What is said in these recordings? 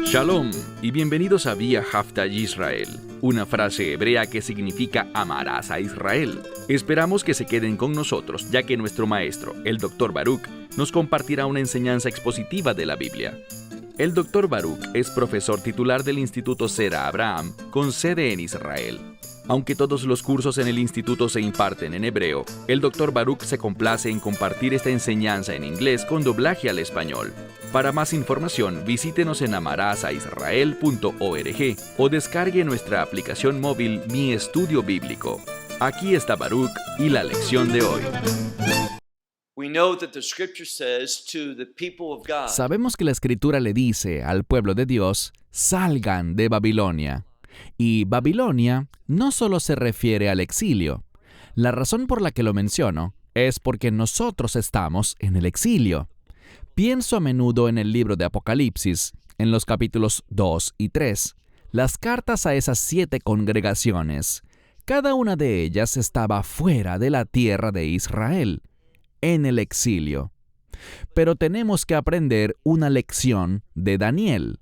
Shalom y bienvenidos a Vía Haftaj Israel, una frase hebrea que significa amarás a Israel. Esperamos que se queden con nosotros, ya que nuestro maestro, el Dr. Baruch, nos compartirá una enseñanza expositiva de la Biblia. El Dr. Baruch es profesor titular del Instituto Zera Abraham, con sede en Israel. Aunque todos los cursos en el instituto se imparten en hebreo, el Dr. Baruch se complace en compartir esta enseñanza en inglés con doblaje al español. Para más información, visítenos en amarasaisrael.org o descargue nuestra aplicación móvil Mi Estudio Bíblico. Aquí está Baruch y la lección de hoy. Sabemos que la Escritura le dice al pueblo de Dios, salgan de Babilonia. Y Babilonia no solo se refiere al exilio. La razón por la que lo menciono es porque nosotros estamos en el exilio. Pienso a menudo en el libro de Apocalipsis, en los capítulos 2 y 3, las cartas a esas 7 congregaciones. Cada una de ellas estaba fuera de la tierra de Israel, en el exilio. Pero tenemos que aprender una lección de Daniel.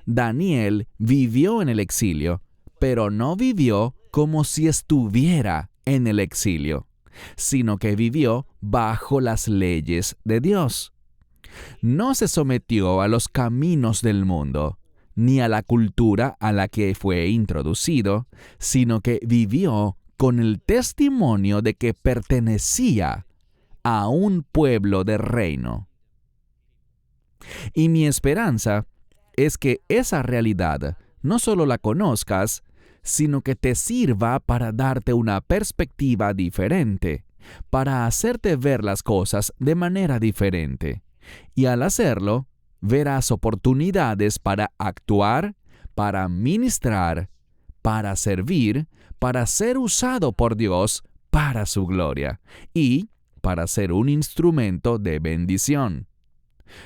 Daniel vivió en el exilio, pero no vivió como si estuviera en el exilio, sino que vivió bajo las leyes de Dios. No se sometió a los caminos del mundo, ni a la cultura a la que fue introducido, sino que vivió con el testimonio de que pertenecía a un pueblo de reino. Y mi esperanza es que esa realidad no solo la conozcas, sino que te sirva para darte una perspectiva diferente, para hacerte ver las cosas de manera diferente. Y al hacerlo, verás oportunidades para actuar, para ministrar, para servir, para ser usado por Dios para su gloria y para ser un instrumento de bendición.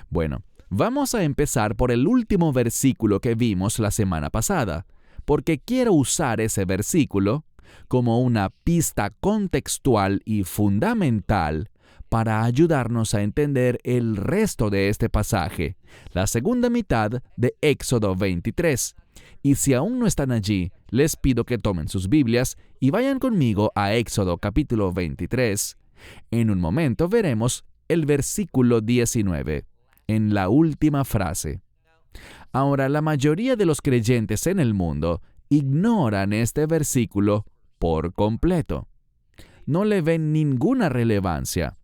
Bueno, vamos a empezar por el último versículo que vimos la semana pasada, porque quiero usar ese versículo como una pista contextual y fundamental para ayudarnos a entender el resto de este pasaje, la segunda mitad de Éxodo 23. Y si aún no están allí, les pido que tomen sus Biblias y vayan conmigo a Éxodo capítulo 23. En un momento veremos el versículo 19. En la última frase. Ahora, la mayoría de los creyentes en el mundo ignoran este versículo por completo. No le ven ninguna relevancia.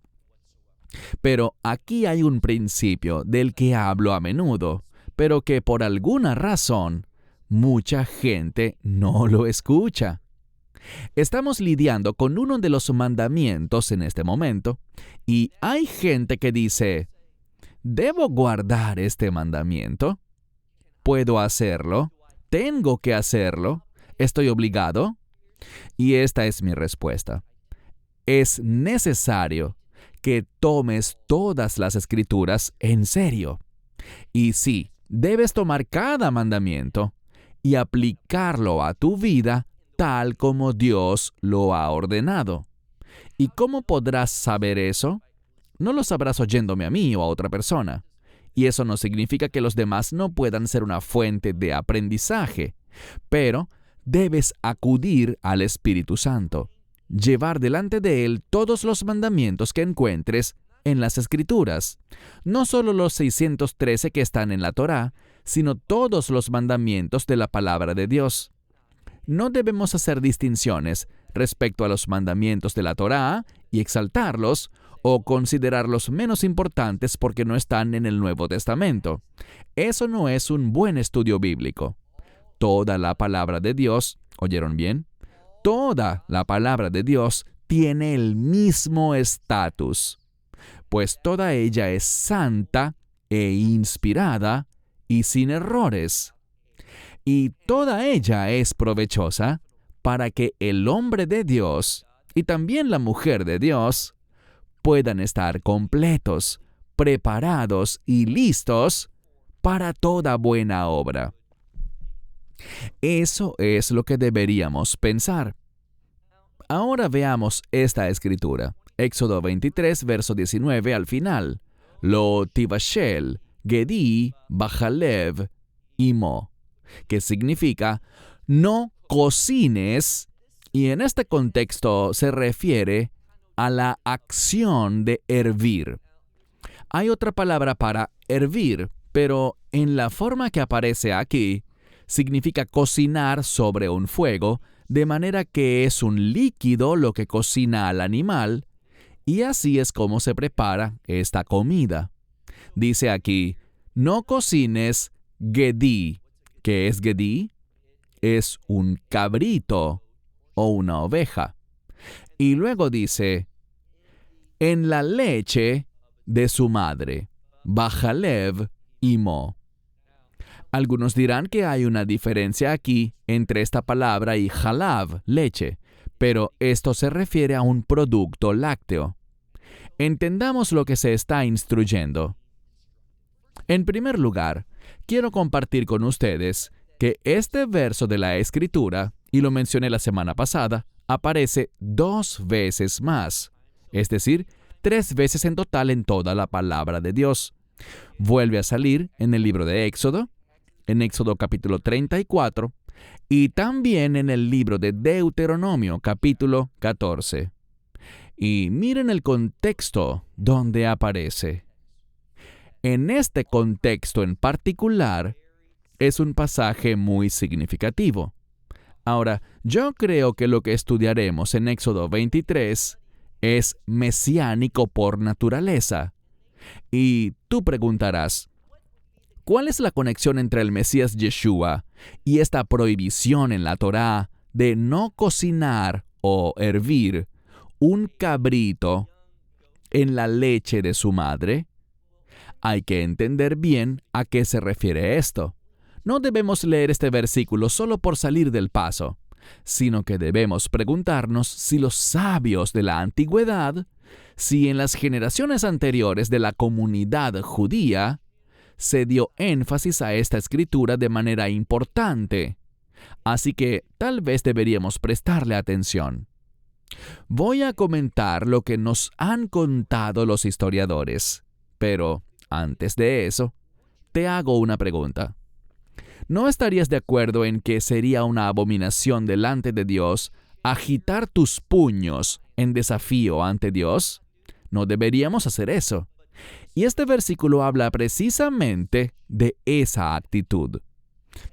Pero aquí hay un principio del que hablo a menudo, pero que por alguna razón mucha gente no lo escucha. Estamos lidiando con uno de los mandamientos en este momento, y hay gente que dice, ¿debo guardar este mandamiento? ¿Puedo hacerlo? ¿Tengo que hacerlo? ¿Estoy obligado? Y esta es mi respuesta. Es necesario que tomes todas las Escrituras en serio. Y sí, debes tomar cada mandamiento y aplicarlo a tu vida tal como Dios lo ha ordenado. ¿Y cómo podrás saber eso? No lo sabrás oyéndome a mí o a otra persona. Y eso no significa que los demás no puedan ser una fuente de aprendizaje. Pero debes acudir al Espíritu Santo, llevar delante de Él todos los mandamientos que encuentres en las Escrituras. No solo los 613 que están en la Torá, sino todos los mandamientos de la palabra de Dios. No debemos hacer distinciones respecto a los mandamientos de la Torá y exaltarlos, o considerarlos menos importantes porque no están en el Nuevo Testamento. Eso no es un buen estudio bíblico. Toda la palabra de Dios, ¿oyeron bien? Toda la palabra de Dios tiene el mismo estatus, pues toda ella es santa e inspirada y sin errores. Y toda ella es provechosa para que el hombre de Dios y también la mujer de Dios puedan estar completos, preparados y listos para toda buena obra. Eso es lo que deberíamos pensar. Ahora veamos esta escritura, Éxodo 23, verso 19 al final. Lo tivashel, gedi, bajalev, imo, que significa no cocines, y en este contexto se refiere a la acción de hervir. Hay otra palabra para hervir, pero en la forma que aparece aquí, significa cocinar sobre un fuego, de manera que es un líquido lo que cocina al animal, y así es como se prepara esta comida. Dice aquí, no cocines gedí. ¿Qué es gedí? Es un cabrito o una oveja. Y luego dice, en la leche de su madre, bajalev imo. Algunos dirán que hay una diferencia aquí entre esta palabra y halav, leche, pero esto se refiere a un producto lácteo. Entendamos lo que se está instruyendo. En primer lugar, quiero compartir con ustedes que este verso de la Escritura, y lo mencioné la semana pasada, aparece 2 veces más, es decir, 3 veces en total en toda la palabra de Dios. Vuelve a salir en el libro de Éxodo, en Éxodo capítulo 34, y también en el libro de Deuteronomio capítulo 14. Y miren el contexto donde aparece. En este contexto en particular, es un pasaje muy significativo. Ahora, yo creo que lo que estudiaremos en Éxodo 23 es mesiánico por naturaleza. Y tú preguntarás, ¿cuál es la conexión entre el Mesías Yeshua y esta prohibición en la Torá de no cocinar o hervir un cabrito en la leche de su madre? Hay que entender bien a qué se refiere esto. No debemos leer este versículo solo por salir del paso, sino que debemos preguntarnos si los sabios de la antigüedad, si en las generaciones anteriores de la comunidad judía, se dio énfasis a esta escritura de manera importante. Así que tal vez deberíamos prestarle atención. Voy a comentar lo que nos han contado los historiadores, pero antes de eso, te hago una pregunta. ¿No estarías de acuerdo en que sería una abominación delante de Dios agitar tus puños en desafío ante Dios? No deberíamos hacer eso. Y este versículo habla precisamente de esa actitud.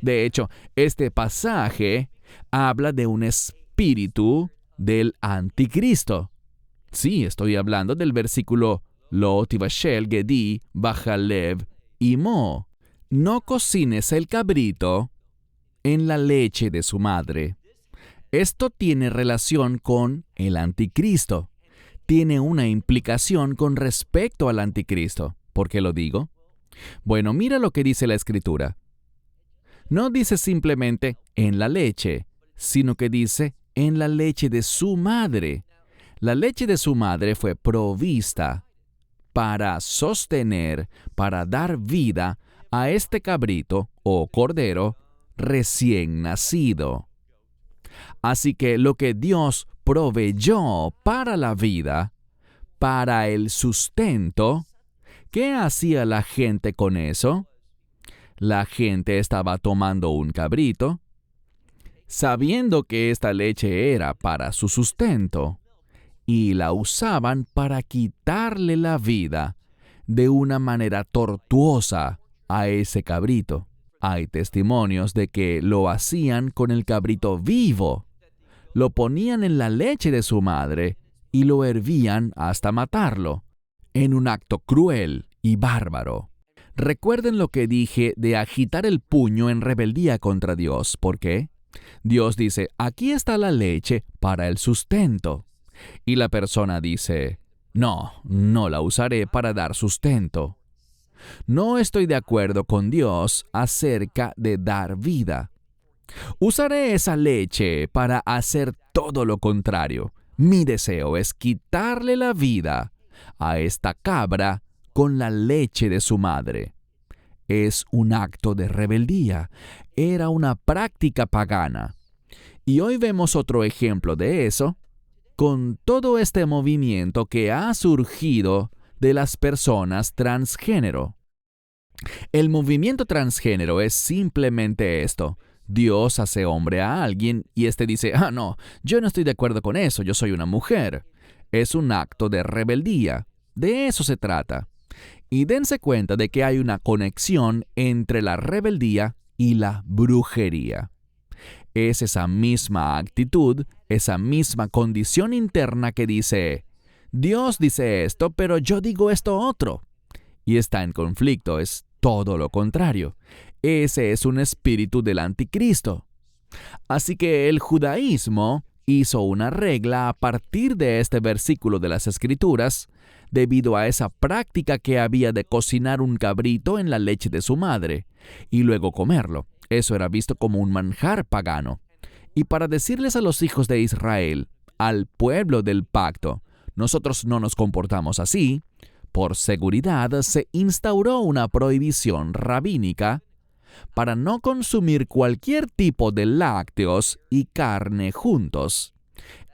De hecho, este pasaje habla de un espíritu del anticristo. Sí, estoy hablando del versículo Lo tivashel gedi bajalev imo. No cocines el cabrito en la leche de su madre. Esto tiene relación con el anticristo. Tiene una implicación con respecto al anticristo. ¿Por qué lo digo? Bueno, mira lo que dice la Escritura. No dice simplemente en la leche, sino que dice en la leche de su madre. La leche de su madre fue provista para sostener, para dar vida a este cabrito o cordero recién nacido. Así que lo que Dios proveyó para la vida, para el sustento, ¿qué hacía la gente con eso? La gente estaba tomando un cabrito, sabiendo que esta leche era para su sustento, y la usaban para quitarle la vida de una manera tortuosa a ese cabrito. Hay testimonios de que lo hacían con el cabrito vivo. Lo ponían en la leche de su madre y lo hervían hasta matarlo, en un acto cruel y bárbaro. Recuerden lo que dije de agitar el puño en rebeldía contra Dios. ¿Por qué? Dios dice, aquí está la leche para el sustento. Y la persona dice, no la usaré para dar sustento. No estoy de acuerdo con Dios acerca de dar vida. Usaré esa leche para hacer todo lo contrario. Mi deseo es quitarle la vida a esta cabra con la leche de su madre. Es un acto de rebeldía. Era una práctica pagana. Y hoy vemos otro ejemplo de eso con todo este movimiento que ha surgido de las personas transgénero. El movimiento transgénero es simplemente esto. Dios hace hombre a alguien y éste dice, no, yo no estoy de acuerdo con eso, yo soy una mujer. Es un acto de rebeldía. De eso se trata. Y dense cuenta de que hay una conexión entre la rebeldía y la brujería. Es esa misma actitud, esa misma condición interna que dice, Dios dice esto, pero yo digo esto otro. Y está en conflicto, es todo lo contrario. Ese es un espíritu del anticristo. Así que el judaísmo hizo una regla a partir de este versículo de las Escrituras, debido a esa práctica que había de cocinar un cabrito en la leche de su madre y luego comerlo. Eso era visto como un manjar pagano. Y para decirles a los hijos de Israel, al pueblo del pacto, nosotros no nos comportamos así, por seguridad se instauró una prohibición rabínica para no consumir cualquier tipo de lácteos y carne juntos.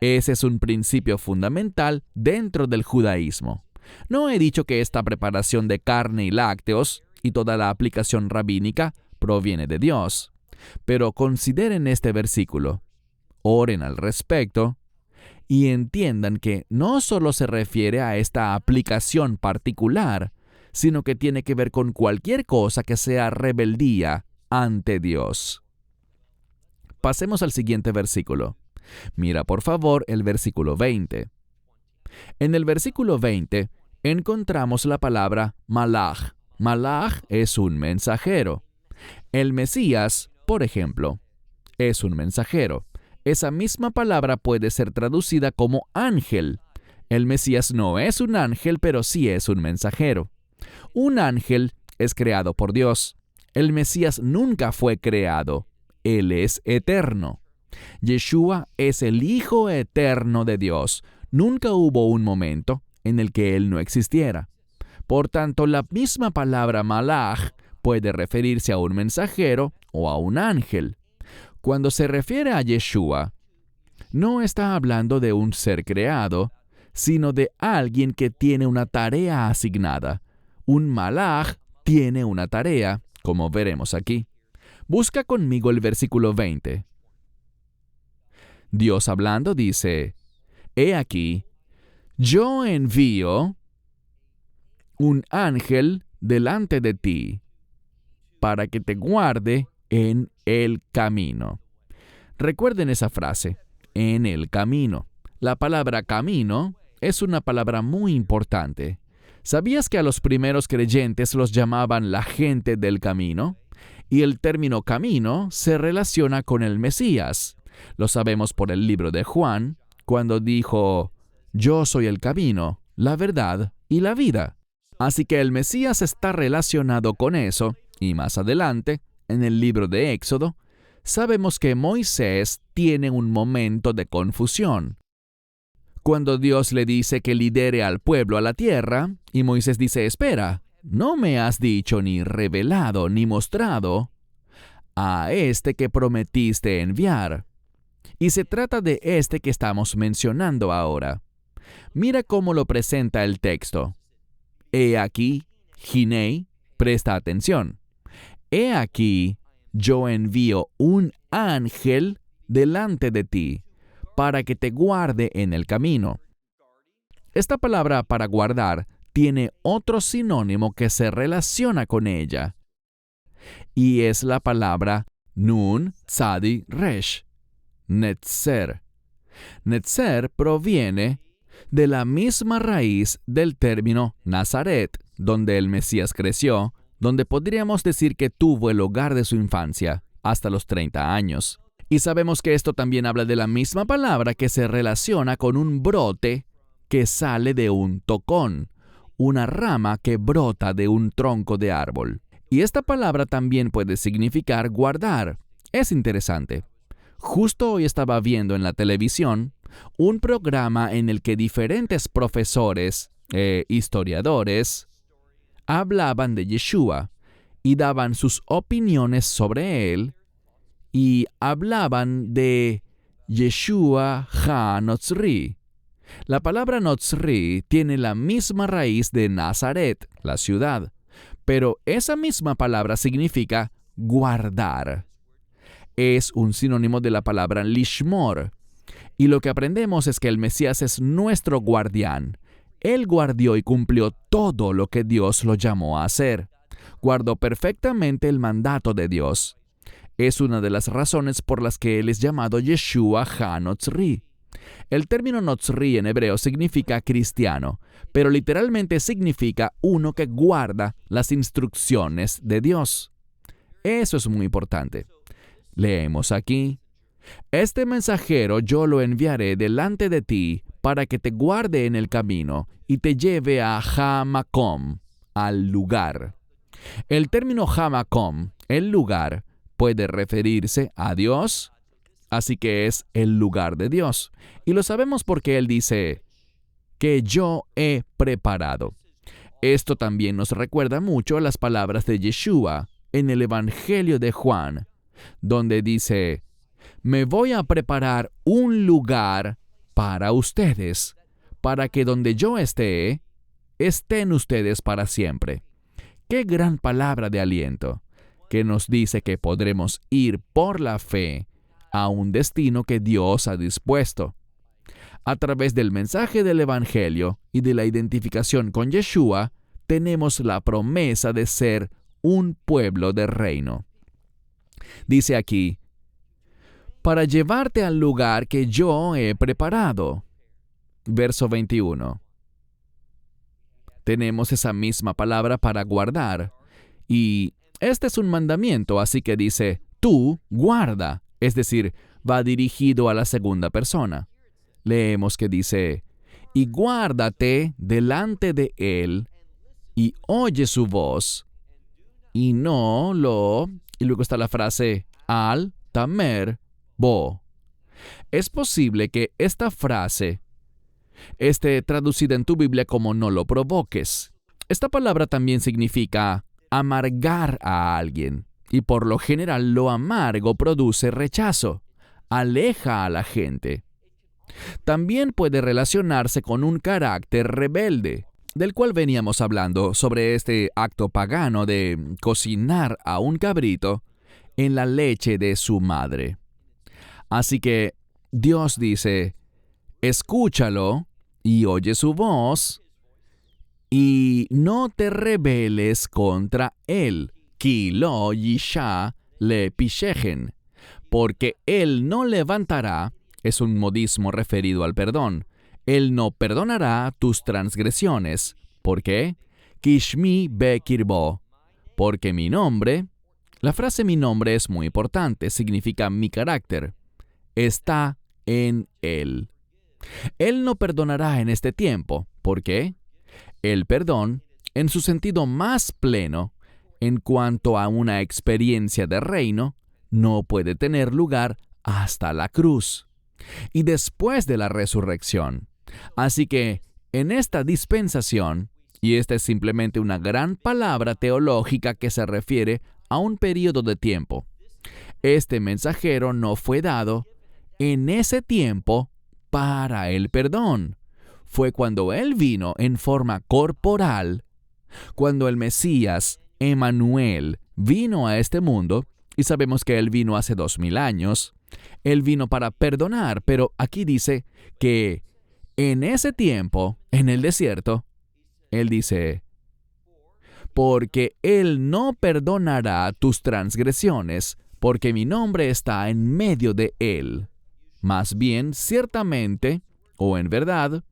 Ese es un principio fundamental dentro del judaísmo. No he dicho que esta preparación de carne y lácteos y toda la aplicación rabínica proviene de Dios, pero consideren este versículo, oren al respecto y entiendan que no solo se refiere a esta aplicación particular, sino que tiene que ver con cualquier cosa que sea rebeldía ante Dios. Pasemos al siguiente versículo. Mira por favor el versículo 20. En el versículo 20 encontramos la palabra malach. Malach es un mensajero. El Mesías, por ejemplo, es un mensajero. Esa misma palabra puede ser traducida como ángel. El Mesías no es un ángel, pero sí es un mensajero. Un ángel es creado por Dios. El Mesías nunca fue creado. Él es eterno. Yeshua es el Hijo eterno de Dios. Nunca hubo un momento en el que Él no existiera. Por tanto, la misma palabra malach puede referirse a un mensajero o a un ángel. Cuando se refiere a Yeshua, no está hablando de un ser creado, sino de alguien que tiene una tarea asignada. Un malach tiene una tarea, como veremos aquí. Busca conmigo el versículo 20. Dios hablando dice, «He aquí, yo envío un ángel delante de ti, para que te guarde en el camino». Recuerden esa frase, en el camino. La palabra camino es una palabra muy importante. ¿Sabías que a los primeros creyentes los llamaban la gente del camino? Y el término camino se relaciona con el Mesías. Lo sabemos por el libro de Juan, cuando dijo, «Yo soy el camino, la verdad y la vida». Así que el Mesías está relacionado con eso, y más adelante, en el libro de Éxodo, sabemos que Moisés tiene un momento de confusión. Cuando Dios le dice que lidere al pueblo a la tierra, y Moisés dice, «Espera, no me has dicho ni revelado ni mostrado a este que prometiste enviar». Y se trata de este que estamos mencionando ahora. Mira cómo lo presenta el texto. He aquí, Hinei, presta atención. He aquí, yo envío un ángel delante de ti, para que te guarde en el camino. Esta palabra para guardar tiene otro sinónimo que se relaciona con ella, y es la palabra Nun Tzadi Resh, Netzer. Netzer proviene de la misma raíz del término Nazaret, donde el Mesías creció, donde podríamos decir que tuvo el hogar de su infancia hasta los 30 años. Y sabemos que esto también habla de la misma palabra que se relaciona con un brote que sale de un tocón, una rama que brota de un tronco de árbol. Y esta palabra también puede significar guardar. Es interesante. Justo hoy estaba viendo en la televisión un programa en el que diferentes profesores e historiadores hablaban de Yeshua y daban sus opiniones sobre él y hablaban de Yeshua HaNotzri, La palabra Notzri tiene la misma raíz de Nazaret, la ciudad, pero esa misma palabra significa guardar. Es un sinónimo de la palabra lishmor. Y lo que aprendemos es que el Mesías es nuestro guardián. Él guardió y cumplió todo lo que Dios lo llamó a hacer. Guardó perfectamente el mandato de Dios. Es una de las razones por las que Él es llamado Yeshua HaNotzri. El término Notzri en hebreo significa cristiano, pero literalmente significa uno que guarda las instrucciones de Dios. Eso es muy importante. Leemos aquí: este mensajero yo lo enviaré delante de ti para que te guarde en el camino y te lleve a Hamakom, al lugar. El término Hamakom, el lugar, puede referirse a Dios, así que es el lugar de Dios. Y lo sabemos porque Él dice que yo he preparado. Esto también nos recuerda mucho a las palabras de Yeshua en el Evangelio de Juan, donde dice: me voy a preparar un lugar para ustedes, para que donde yo esté, estén ustedes para siempre. ¡Qué gran palabra de aliento! Que nos dice que podremos ir por la fe a un destino que Dios ha dispuesto. A través del mensaje del Evangelio y de la identificación con Yeshua, tenemos la promesa de ser un pueblo de reino. Dice aquí: para llevarte al lugar que yo he preparado. Verso 21. Tenemos esa misma palabra para guardar. Y este es un mandamiento, así que dice, tú guarda. Es decir, va dirigido a la segunda persona. Leemos que dice, y guárdate delante de él, y oye su voz, y no lo... Y luego está la frase, al tamer bo. Es posible que esta frase esté traducida en tu Biblia como no lo provoques. Esta palabra también significa amargar a alguien, y por lo general lo amargo produce rechazo, aleja a la gente. También puede relacionarse con un carácter rebelde, del cual veníamos hablando sobre este acto pagano de cocinar a un cabrito en la leche de su madre. Así que Dios dice, escúchalo y oye su voz, y no te rebeles contra él, ki lo yisha le pishehen, porque él no levantará, es un modismo referido al perdón, él no perdonará tus transgresiones. ¿Por qué? Kishmi bekirbo, porque mi nombre, la frase mi nombre es muy importante, significa mi carácter, está en él. Él no perdonará en este tiempo. ¿Por qué? El perdón, en su sentido más pleno, en cuanto a una experiencia de reino, no puede tener lugar hasta la cruz y después de la resurrección. Así que, en esta dispensación, y esta es simplemente una gran palabra teológica que se refiere a un periodo de tiempo, este mensajero no fue dado en ese tiempo para el perdón. Fue cuando Él vino en forma corporal, cuando el Mesías, Emmanuel, vino a este mundo, y sabemos que Él vino hace 2000 años, Él vino para perdonar, pero aquí dice que en ese tiempo, en el desierto, Él dice, porque Él no perdonará tus transgresiones, porque mi nombre está en medio de Él. Más bien, ciertamente, o en verdad,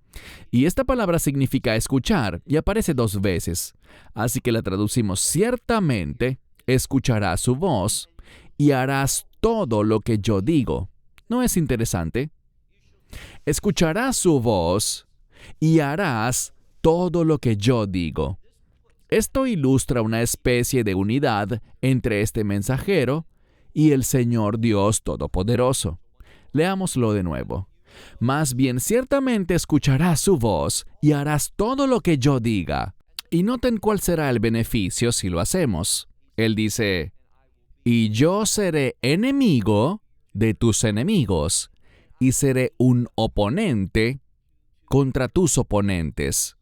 y esta palabra significa escuchar, y aparece 2 veces, así que la traducimos ciertamente, escucharás su voz, y harás todo lo que yo digo. ¿No es interesante? Escucharás su voz, y harás todo lo que yo digo. Esto ilustra una especie de unidad entre este mensajero y el Señor Dios Todopoderoso. Leámoslo de nuevo. Más bien, ciertamente escucharás su voz y harás todo lo que yo diga. Y noten cuál será el beneficio si lo hacemos. Él dice, y yo seré enemigo de tus enemigos, y seré un oponente contra tus oponentes.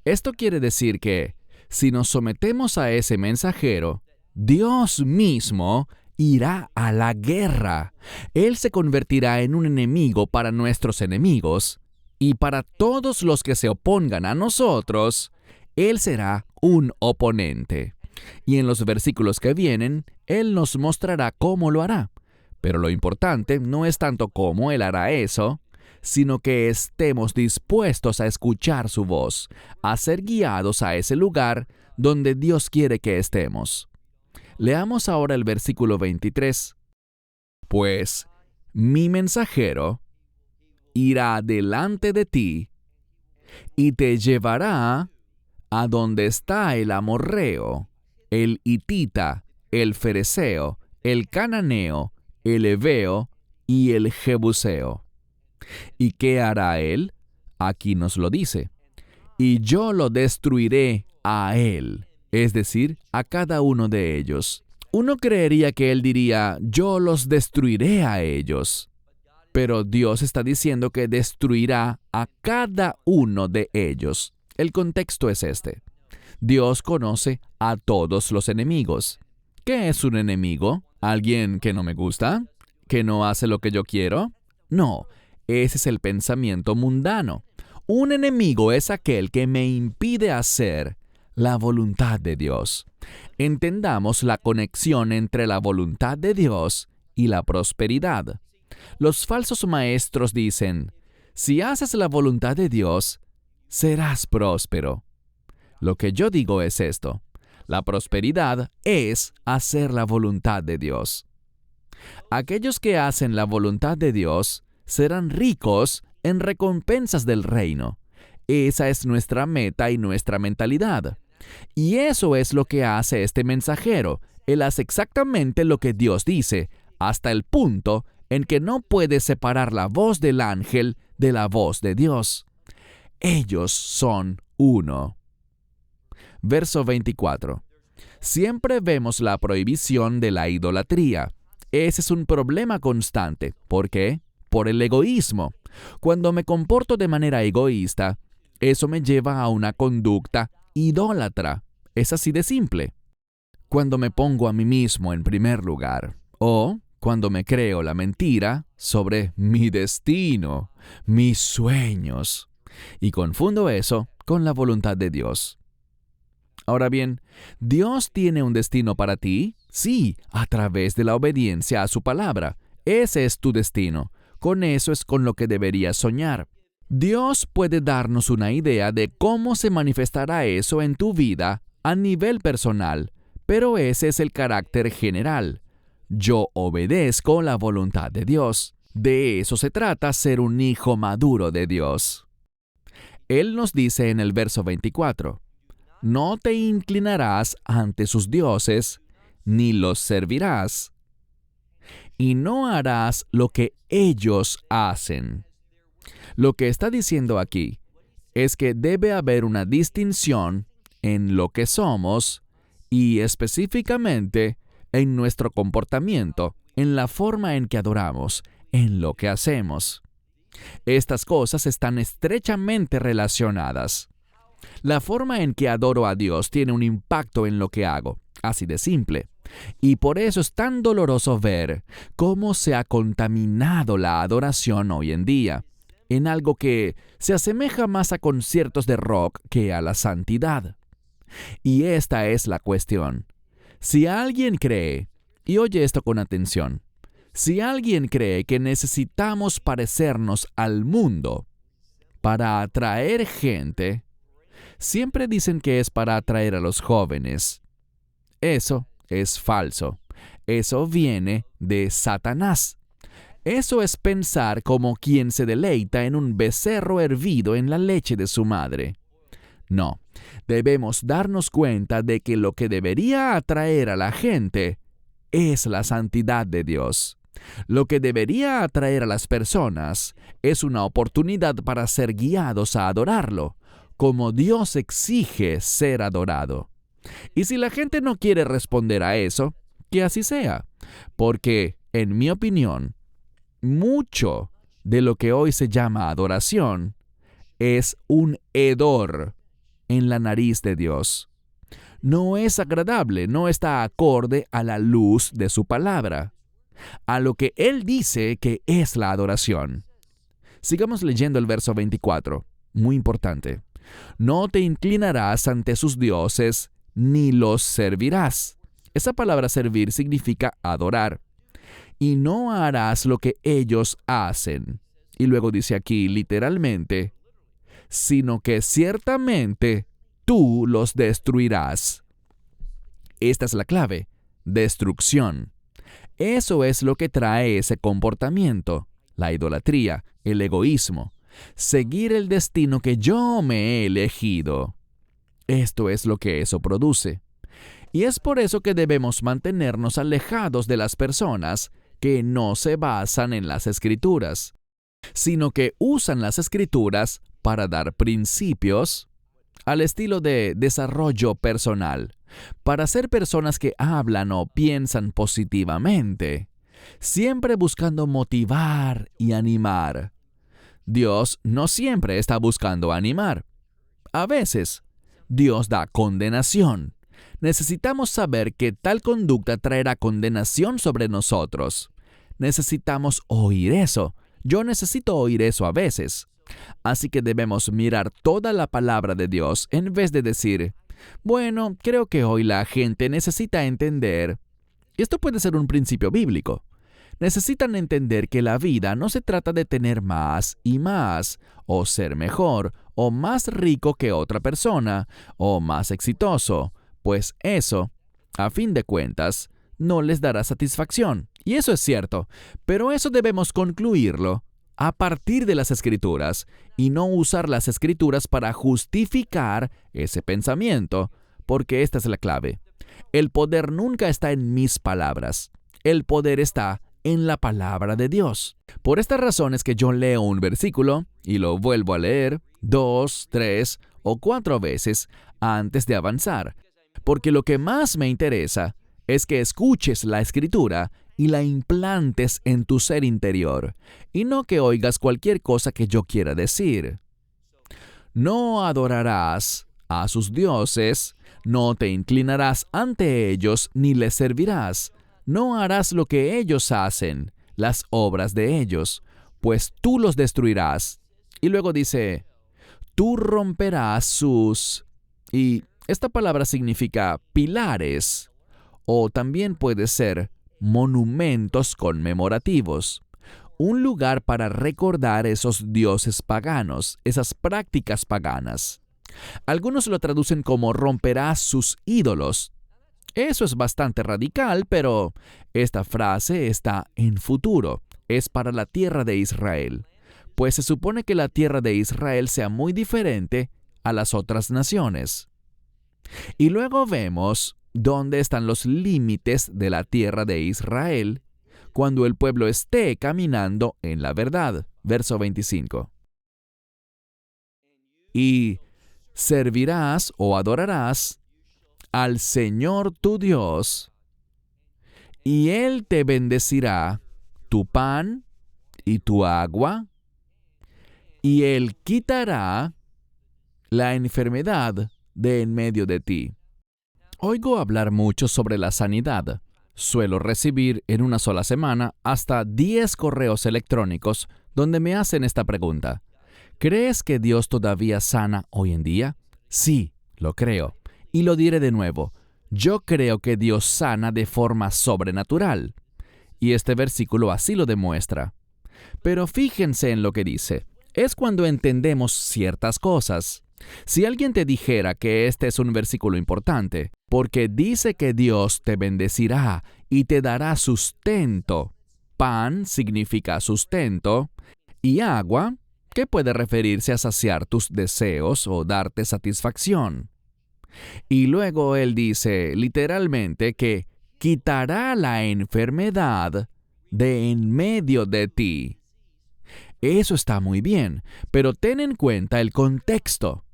Esto quiere decir que, si nos sometemos a ese mensajero, Dios mismo irá a la guerra. Él se convertirá en un enemigo para nuestros enemigos, y para todos los que se opongan a nosotros, Él será un oponente. Y en los versículos que vienen, Él nos mostrará cómo lo hará. Pero lo importante no es tanto cómo Él hará eso, sino que estemos dispuestos a escuchar su voz, a ser guiados a ese lugar donde Dios quiere que estemos. Leamos ahora el versículo 23. Pues mi mensajero irá delante de ti y te llevará a donde está el amorreo, el hitita, el fereceo, el cananeo, el heveo y el jebuseo. ¿Y qué hará él? Aquí nos lo dice. Y yo lo destruiré a él, es decir, a cada uno de ellos. Uno creería que él diría, yo los destruiré a ellos. Pero Dios está diciendo que destruirá a cada uno de ellos. El contexto es este. Dios conoce a todos los enemigos. ¿Qué es un enemigo? ¿Alguien que no me gusta? ¿Que no hace lo que yo quiero? No, ese es el pensamiento mundano. Un enemigo es aquel que me impide hacer la voluntad de Dios. Entendamos la conexión entre la voluntad de Dios y la prosperidad. Los falsos maestros dicen, si haces la voluntad de Dios, serás próspero. Lo que yo digo es esto. La prosperidad es hacer la voluntad de Dios. Aquellos que hacen la voluntad de Dios serán ricos en recompensas del reino. Esa es nuestra meta y nuestra mentalidad. Y eso es lo que hace este mensajero. Él hace exactamente lo que Dios dice, hasta el punto en que no puede separar la voz del ángel de la voz de Dios. Ellos son uno. Verso 24. Siempre vemos la prohibición de la idolatría. Ese es un problema constante. ¿Por qué? Por el egoísmo. Cuando me comporto de manera egoísta, eso me lleva a una conducta idólatra. Es así de simple. Cuando me pongo a mí mismo en primer lugar, o cuando me creo la mentira sobre mi destino, mis sueños, y confundo eso con la voluntad de Dios. Ahora bien, ¿Dios tiene un destino para ti? Sí, a través de la obediencia a su palabra. Ese es tu destino. Con eso es con lo que deberías soñar. Dios puede darnos una idea de cómo se manifestará eso en tu vida a nivel personal, pero ese es el carácter general. Yo obedezco la voluntad de Dios. De eso se trata ser un hijo maduro de Dios. Él nos dice en el verso 24, no te inclinarás ante sus dioses, ni los servirás, y no harás lo que ellos hacen. Lo que está diciendo aquí es que debe haber una distinción en lo que somos y específicamente en nuestro comportamiento, en la forma en que adoramos, en lo que hacemos. Estas cosas están estrechamente relacionadas. La forma en que adoro a Dios tiene un impacto en lo que hago, así de simple. Y por eso es tan doloroso ver cómo se ha contaminado la adoración hoy en día, en algo que se asemeja más a conciertos de rock que a la santidad. Y esta es la cuestión. Si alguien cree, y oye esto con atención, si alguien cree que necesitamos parecernos al mundo para atraer gente, siempre dicen que es para atraer a los jóvenes. Eso es falso. Eso viene de Satanás. Eso es pensar como quien se deleita en un becerro hervido en la leche de su madre. No, debemos darnos cuenta de que lo que debería atraer a la gente es la santidad de Dios. Lo que debería atraer a las personas es una oportunidad para ser guiados a adorarlo, como Dios exige ser adorado. Y si la gente no quiere responder a eso, que así sea, porque, en mi opinión, mucho de lo que hoy se llama adoración es un hedor en la nariz de Dios. No es agradable, no está acorde a la luz de su palabra, a lo que Él dice que es la adoración. Sigamos leyendo el verso 24, muy importante. No te inclinarás ante sus dioses, ni los servirás. Esa palabra servir significa adorar. Y no harás lo que ellos hacen. Y luego dice aquí literalmente, sino que ciertamente tú los destruirás. Esta es la clave, destrucción. Eso es lo que trae ese comportamiento, la idolatría, el egoísmo, seguir el destino que yo me he elegido. Esto es lo que eso produce. Y es por eso que debemos mantenernos alejados de las personas que no se basan en las Escrituras, sino que usan las Escrituras para dar principios al estilo de desarrollo personal, para ser personas que hablan o piensan positivamente, siempre buscando motivar y animar. Dios no siempre está buscando animar. A veces, Dios da condenación. Necesitamos saber que tal conducta traerá condenación sobre nosotros. Necesitamos oír eso. Yo necesito oír eso a veces. Así que debemos mirar toda la palabra de Dios en vez de decir, bueno, creo que hoy la gente necesita entender. Esto puede ser un principio bíblico. Necesitan entender que la vida no se trata de tener más y más, o ser mejor, o más rico que otra persona, o más exitoso, pues eso, a fin de cuentas, no les dará satisfacción. Y eso es cierto, pero eso debemos concluirlo a partir de las Escrituras y no usar las Escrituras para justificar ese pensamiento, porque esta es la clave. El poder nunca está en mis palabras. El poder está en la palabra de Dios. Por esta razón es que yo leo un versículo y lo vuelvo a leer 2, 3 o 4 veces antes de avanzar, porque lo que más me interesa es que escuches la Escritura y la implantes en tu ser interior, y no que oigas cualquier cosa que yo quiera decir. No adorarás a sus dioses, no te inclinarás ante ellos ni les servirás, no harás lo que ellos hacen, las obras de ellos, pues tú los destruirás. Y luego dice, tú romperás sus... Y esta palabra significa pilares, o también puede ser monumentos conmemorativos, un lugar para recordar esos dioses paganos, esas prácticas paganas. Algunos lo traducen como romperás sus ídolos. Eso es bastante radical, pero esta frase está en futuro, es para la tierra de Israel, pues se supone que la tierra de Israel sea muy diferente a las otras naciones. Y luego vemos dónde están los límites de la tierra de Israel cuando el pueblo esté caminando en la verdad. Verso 25. Y servirás o adorarás al Señor tu Dios, y Él te bendecirá tu pan y tu agua, y Él quitará la enfermedad de en medio de ti. Oigo hablar mucho sobre la sanidad. Suelo recibir en una sola semana hasta 10 correos electrónicos donde me hacen esta pregunta. ¿Crees que Dios todavía sana hoy en día? Sí, lo creo. Y lo diré de nuevo. Yo creo que Dios sana de forma sobrenatural. Y este versículo así lo demuestra. Pero fíjense en lo que dice. Es cuando entendemos ciertas cosas. Si alguien te dijera que este es un versículo importante, porque dice que Dios te bendecirá y te dará sustento. Pan significa sustento, y agua, que puede referirse a saciar tus deseos o darte satisfacción. Y luego él dice literalmente que quitará la enfermedad de en medio de ti. Eso está muy bien, pero ten en cuenta el contexto.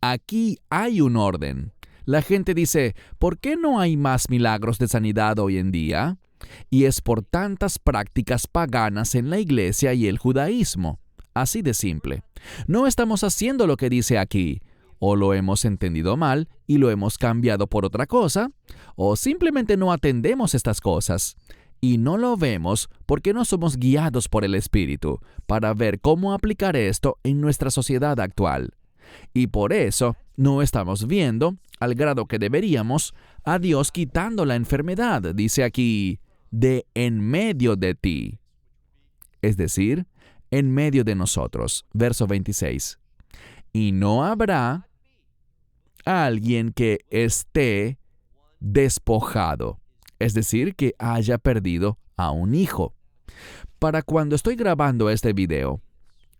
Aquí hay un orden. La gente dice, ¿por qué no hay más milagros de sanidad hoy en día? Y es por tantas prácticas paganas en la iglesia y el judaísmo. Así de simple. No estamos haciendo lo que dice aquí. O lo hemos entendido mal y lo hemos cambiado por otra cosa, o simplemente no atendemos estas cosas. Y no lo vemos porque no somos guiados por el Espíritu para ver cómo aplicar esto en nuestra sociedad actual. Y por eso no estamos viendo, al grado que deberíamos, a Dios quitando la enfermedad, dice aquí, de en medio de ti. Es decir, en medio de nosotros. Verso 26. Y no habrá alguien que esté despojado, es decir, que haya perdido a un hijo. Para cuando estoy grabando este video,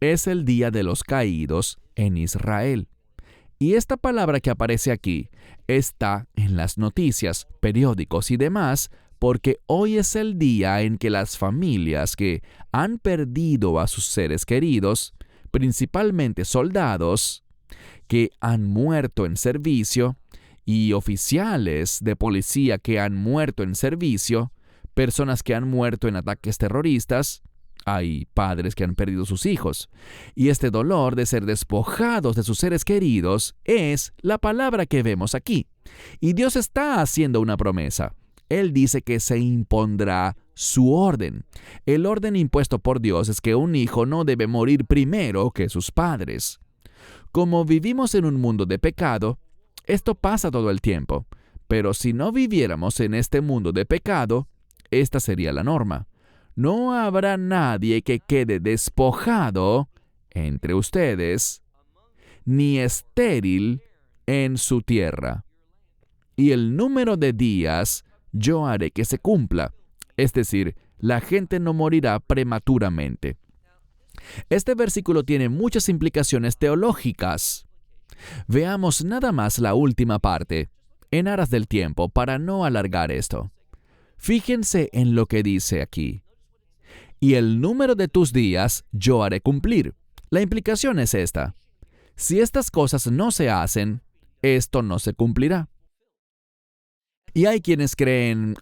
es el Día de los Caídos en Israel. Y esta palabra que aparece aquí está en las noticias, periódicos y demás, porque hoy es el día en que las familias que han perdido a sus seres queridos, principalmente soldados, que han muerto en servicio, y oficiales de policía que han muerto en servicio, personas que han muerto en ataques terroristas, hay padres que han perdido sus hijos. Y este dolor de ser despojados de sus seres queridos es la palabra que vemos aquí. Y Dios está haciendo una promesa. Él dice que se impondrá su orden. El orden impuesto por Dios es que un hijo no debe morir primero que sus padres. Como vivimos en un mundo de pecado, esto pasa todo el tiempo. Pero si no viviéramos en este mundo de pecado, esta sería la norma. No habrá nadie que quede despojado entre ustedes, ni estéril en su tierra. Y el número de días yo haré que se cumpla. Es decir, la gente no morirá prematuramente. Este versículo tiene muchas implicaciones teológicas. Veamos nada más la última parte, en aras del tiempo, para no alargar esto. Fíjense en lo que dice aquí. Y el número de tus días yo haré cumplir. La implicación es esta. Si estas cosas no se hacen, esto no se cumplirá. Y hay quienes creen,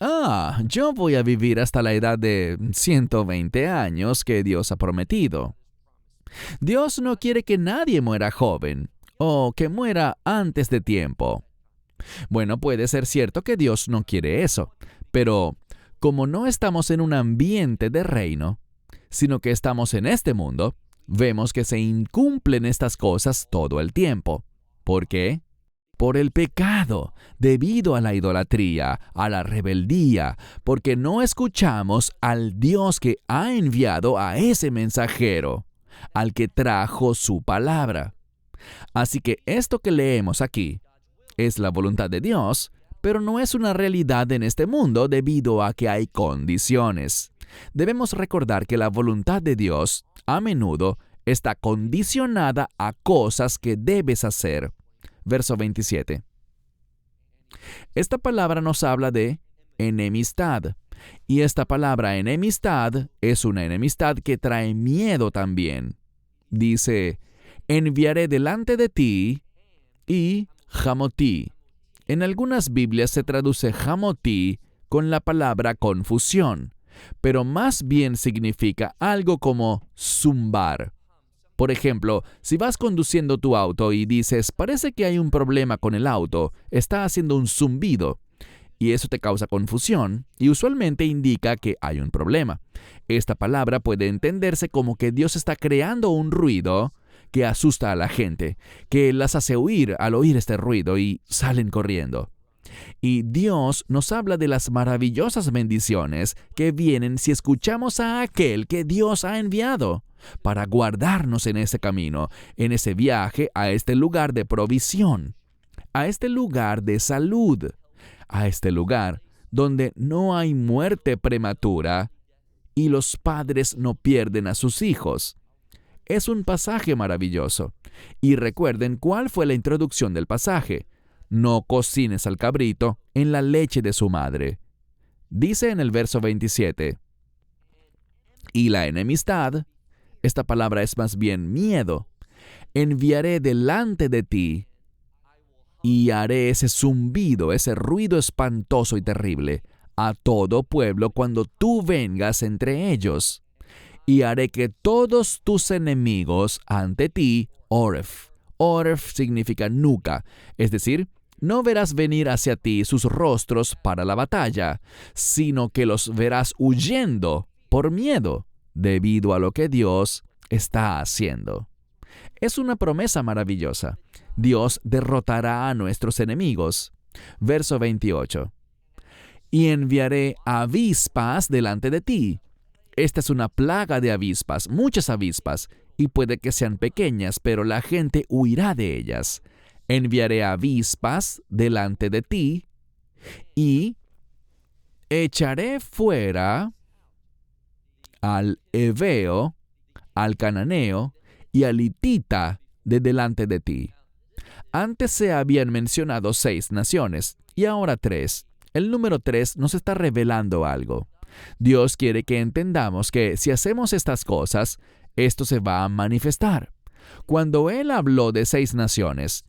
yo voy a vivir hasta la edad de 120 años que Dios ha prometido. Dios no quiere que nadie muera joven o que muera antes de tiempo. Bueno, puede ser cierto que Dios no quiere eso, pero como no estamos en un ambiente de reino, sino que estamos en este mundo, vemos que se incumplen estas cosas todo el tiempo. ¿Por qué? Por el pecado, debido a la idolatría, a la rebeldía, porque no escuchamos al Dios que ha enviado a ese mensajero, al que trajo su palabra. Así que esto que leemos aquí es la voluntad de Dios, pero no es una realidad en este mundo debido a que hay condiciones. Debemos recordar que la voluntad de Dios, a menudo, está condicionada a cosas que debes hacer. Verso 27. Esta palabra nos habla de enemistad. Y esta palabra enemistad es una enemistad que trae miedo también. Dice, enviaré delante de ti y jamotí. En algunas Biblias se traduce jamotí con la palabra confusión, pero más bien significa algo como zumbar. Por ejemplo, si vas conduciendo tu auto y dices, parece que hay un problema con el auto, está haciendo un zumbido, y eso te causa confusión, y usualmente indica que hay un problema. Esta palabra puede entenderse como que Dios está creando un ruido que asusta a la gente, que las hace huir al oír este ruido y salen corriendo. Y Dios nos habla de las maravillosas bendiciones que vienen si escuchamos a aquel que Dios ha enviado para guardarnos en ese camino, en ese viaje a este lugar de provisión, a este lugar de salud, a este lugar donde no hay muerte prematura y los padres no pierden a sus hijos. Es un pasaje maravilloso. Y recuerden cuál fue la introducción del pasaje. No cocines al cabrito en la leche de su madre. Dice en el verso 27, y la enemistad, esta palabra es más bien miedo, enviaré delante de ti y haré ese zumbido, ese ruido espantoso y terrible a todo pueblo cuando tú vengas entre ellos. y haré que todos tus enemigos ante ti, Oref. Oref significa nuca, es decir, no verás venir hacia ti sus rostros para la batalla, sino que los verás huyendo por miedo, debido a lo que Dios está haciendo. Es una promesa maravillosa. Dios derrotará a nuestros enemigos. Verso 28. Y enviaré avispas delante de ti. Esta es una plaga de avispas, muchas avispas, y puede que sean pequeñas, pero la gente huirá de ellas. Enviaré avispas delante de ti y echaré fuera al heveo, al cananeo y al hitita de delante de ti. Antes se habían mencionado 6 naciones y ahora 3. El número 3 nos está revelando algo. Dios quiere que entendamos que si hacemos estas cosas, esto se va a manifestar. Cuando Él habló de 6 naciones,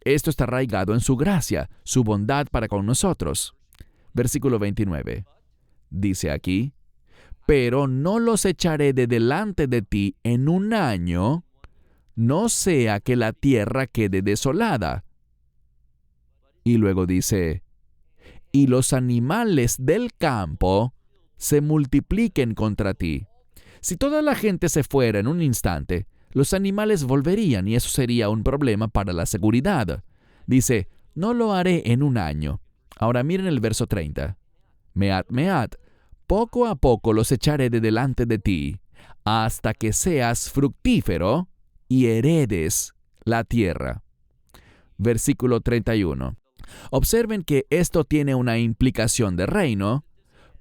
esto está arraigado en su gracia, su bondad para con nosotros. Versículo 29. Dice aquí, pero no los echaré de delante de ti en un año, no sea que la tierra quede desolada. Y luego dice, y los animales del campo se multipliquen contra ti. Si toda la gente se fuera en un instante, los animales volverían y eso sería un problema para la seguridad. Dice, no lo haré en un año. Ahora miren el verso 30. Meat, poco a poco los echaré de delante de ti, hasta que seas fructífero y heredes la tierra. Versículo 31. Observen que esto tiene una implicación de reino,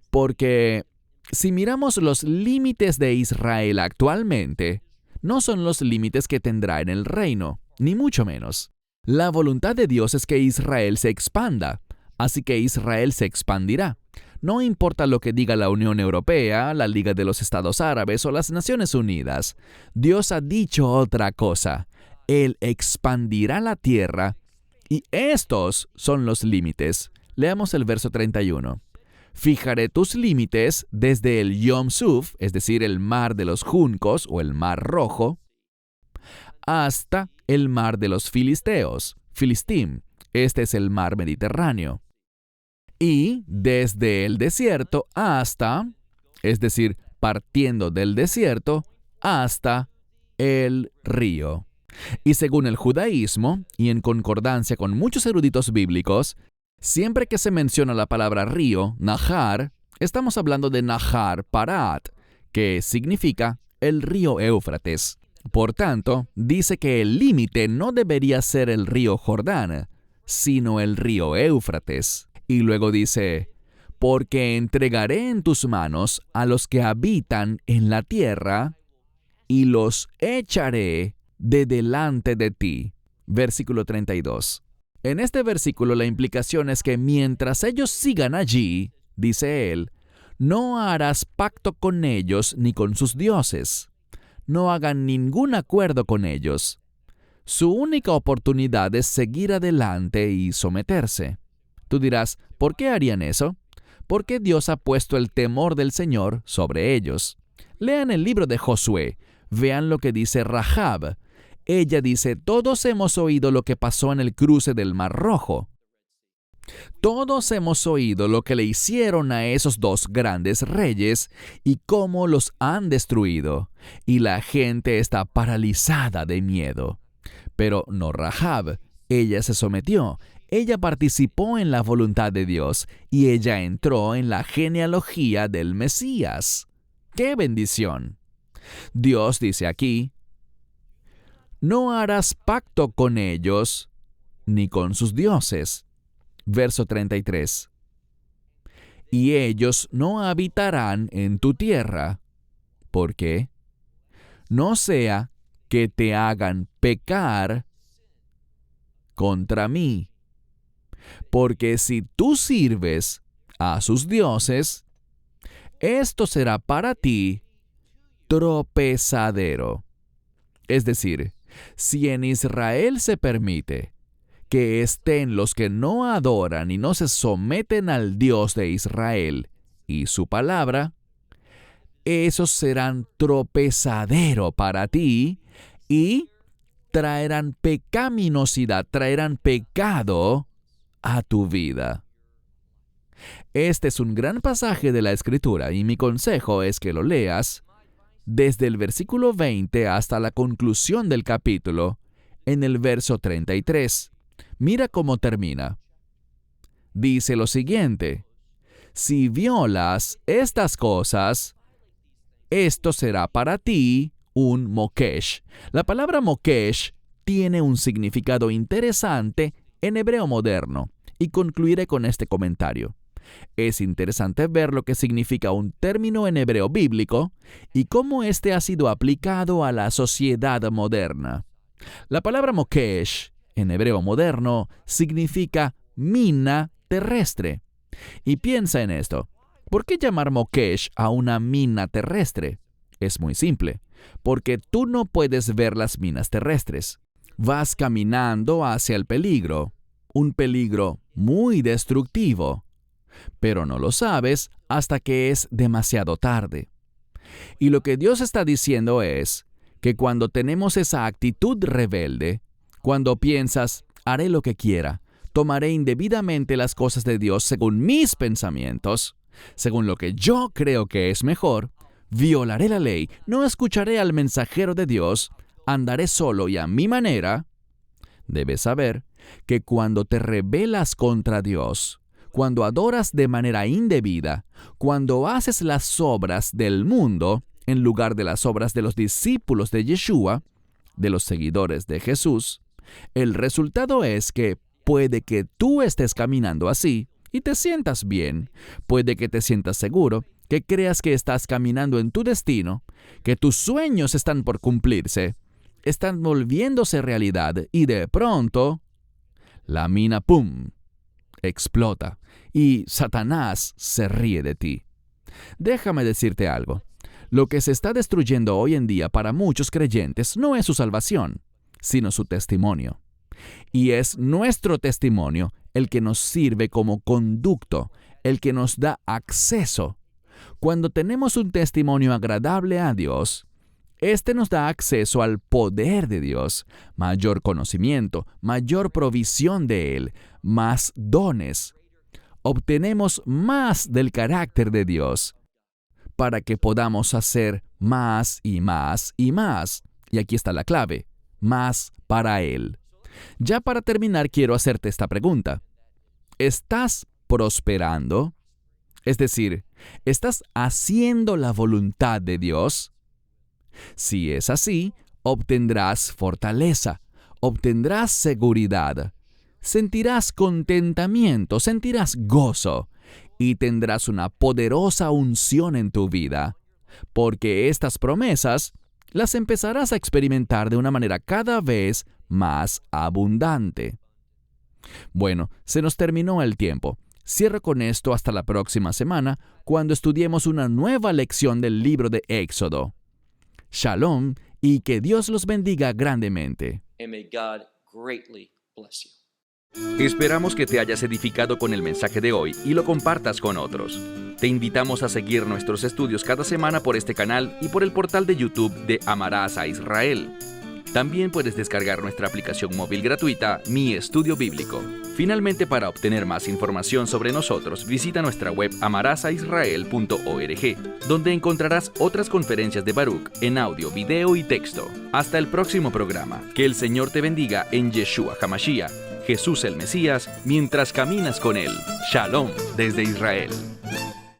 porque si miramos los límites de Israel actualmente, no son los límites que tendrá en el reino, ni mucho menos. La voluntad de Dios es que Israel se expanda, así que Israel se expandirá. No importa lo que diga la Unión Europea, la Liga de los Estados Árabes o las Naciones Unidas, Dios ha dicho otra cosa. Él expandirá la tierra y estos son los límites. Leamos el verso 31. Fijaré tus límites desde el Yom Suf, es decir, el mar de los juncos o el mar rojo, hasta el mar de los filisteos, Filistim. Este es el mar Mediterráneo. Y desde el desierto hasta, es decir, partiendo del desierto hasta el río. Y según el judaísmo, y en concordancia con muchos eruditos bíblicos, siempre que se menciona la palabra río, Nahar, estamos hablando de Nahar Parat, que significa el río Éufrates. Por tanto, dice que el límite no debería ser el río Jordán, sino el río Éufrates. Y luego dice, porque entregaré en tus manos a los que habitan en la tierra y los echaré de delante de ti. Versículo 32. En este versículo la implicación es que mientras ellos sigan allí, dice él, no harás pacto con ellos ni con sus dioses. No hagan ningún acuerdo con ellos. Su única oportunidad es seguir adelante y someterse. Tú dirás, ¿por qué harían eso? Porque Dios ha puesto el temor del Señor sobre ellos. Lean el libro de Josué. Vean lo que dice Rahab. Ella dice, todos hemos oído lo que pasó en el cruce del Mar Rojo. Todos hemos oído lo que le hicieron a esos 2 grandes reyes y cómo los han destruido. Y la gente está paralizada de miedo. Pero no Rahab. Ella se sometió. Ella participó en la voluntad de Dios y ella entró en la genealogía del Mesías. ¡Qué bendición! Dios dice aquí, no harás pacto con ellos ni con sus dioses. Verso 33. Y ellos no habitarán en tu tierra. ¿Por qué? No sea que te hagan pecar contra mí. Porque si tú sirves a sus dioses, esto será para ti tropezadero. Es decir, si en Israel se permite que estén los que no adoran y no se someten al Dios de Israel y su palabra, esos serán tropezadero para ti y traerán pecaminosidad, traerán pecado a tu vida. Este es un gran pasaje de la Escritura y mi consejo es que lo leas desde el versículo 20 hasta la conclusión del capítulo, en el verso 33. Mira cómo termina. Dice lo siguiente: si violas estas cosas, esto será para ti un mokesh. La palabra mokesh tiene un significado interesante en hebreo moderno, y concluiré con este comentario. Es interesante ver lo que significa un término en hebreo bíblico y cómo este ha sido aplicado a la sociedad moderna. La palabra mokesh en hebreo moderno significa mina terrestre. Y piensa en esto. ¿Por qué llamar mokesh a una mina terrestre? Es muy simple, porque tú no puedes ver las minas terrestres. Vas caminando hacia el peligro, un peligro muy destructivo, pero no lo sabes hasta que es demasiado tarde. Y lo que Dios está diciendo es que cuando tenemos esa actitud rebelde, cuando piensas, haré lo que quiera, tomaré indebidamente las cosas de Dios según mis pensamientos, según lo que yo creo que es mejor, violaré la ley, no escucharé al mensajero de Dios, andaré solo y a mi manera, debes saber que cuando te rebelas contra Dios, cuando adoras de manera indebida, cuando haces las obras del mundo en lugar de las obras de los discípulos de Yeshua, de los seguidores de Jesús, el resultado es que puede que tú estés caminando así y te sientas bien, puede que te sientas seguro, que creas que estás caminando en tu destino, que tus sueños están por cumplirse, están volviéndose realidad y de pronto la mina ¡pum! Explota y Satanás se ríe de ti. Déjame decirte algo. Lo que se está destruyendo hoy en día para muchos creyentes no es su salvación, sino su testimonio. Y es nuestro testimonio el que nos sirve como conducto, el que nos da acceso. Cuando tenemos un testimonio agradable a Dios, este nos da acceso al poder de Dios, mayor conocimiento, mayor provisión de Él, más dones. Obtenemos más del carácter de Dios para que podamos hacer más y más y más. Y aquí está la clave, más para Él. Ya para terminar, quiero hacerte esta pregunta. ¿Estás prosperando? Es decir, ¿estás haciendo la voluntad de Dios? Si es así, obtendrás fortaleza, obtendrás seguridad, sentirás contentamiento, sentirás gozo y tendrás una poderosa unción en tu vida, porque estas promesas las empezarás a experimentar de una manera cada vez más abundante. Bueno, se nos terminó el tiempo. Cierro con esto hasta la próxima semana, cuando estudiemos una nueva lección del libro de Éxodo. Shalom y que Dios los bendiga grandemente. And may God greatly bless you. Esperamos que te hayas edificado con el mensaje de hoy y lo compartas con otros. Te invitamos a seguir nuestros estudios cada semana por este canal y por el portal de YouTube de Amarás a Israel. También puedes descargar nuestra aplicación móvil gratuita, Mi Estudio Bíblico. Finalmente, para obtener más información sobre nosotros, visita nuestra web amarasaisrael.org, donde encontrarás otras conferencias de Baruch en audio, video y texto. Hasta el próximo programa. Que el Señor te bendiga en Yeshua HaMashiach, Jesús el Mesías, mientras caminas con Él. Shalom desde Israel.